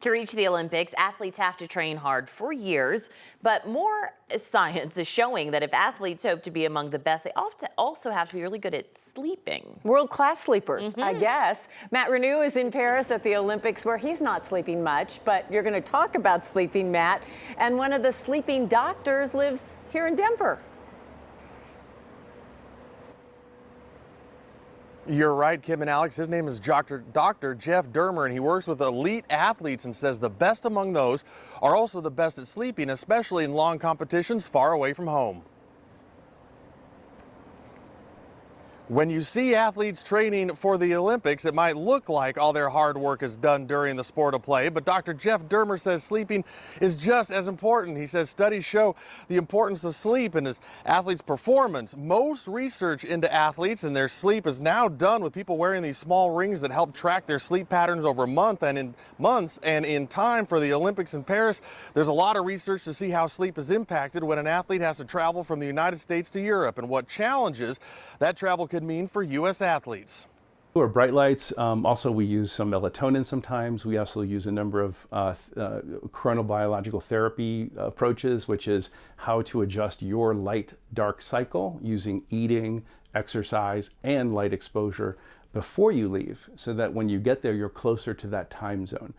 To reach the Olympics, athletes have to train hard for years, but more science is showing that if athletes hope to be among the best, they often also have to be really good at sleeping. World-class sleepers, I guess. Matt Renew is in Paris at the Olympics where he's not sleeping much, but you're going to talk about sleeping, Matt. And one of the sleeping doctors lives here in Denver. You're right, Kim and Alex. His name is Dr. Jeff Dermer, and he works with elite athletes and says the best among those are also the best at sleeping, especially in long competitions far away from home. When you see athletes training for the Olympics, it might look like all their hard work is done during the sport of play, but Dr. Jeff Dermer says sleeping is just as important. He says studies show the importance of sleep in his athletes' performance. Most research into athletes and their sleep is now done with people wearing these small rings that help track their sleep patterns over months. And in time for the Olympics in Paris, there's a lot of research to see how sleep is impacted when an athlete has to travel from the United States to Europe and what challenges that travel could mean for U.S. athletes. Or bright lights. Also, we use some melatonin sometimes. We also use a number of chronobiological therapy approaches, which is how to adjust your light-dark cycle using eating, exercise, and light exposure before you leave, so that when you get there, you're closer to that time zone.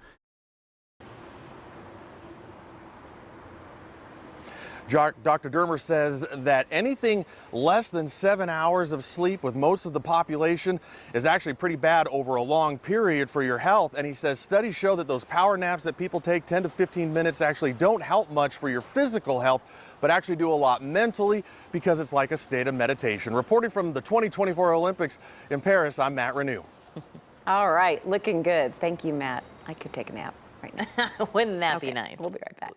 Dr. Dermer says that anything less than 7 hours of sleep with most of the population is actually pretty bad over a long period for your health. And he says studies show that those power naps that people take 10 to 15 minutes actually don't help much for your physical health, but actually do a lot mentally because it's like a state of meditation. Reporting from the 2024 Olympics in Paris, I'm Matt Renew. All right, looking good. Thank you, Matt. I could take a nap right now. Wouldn't that be nice? We'll be right back.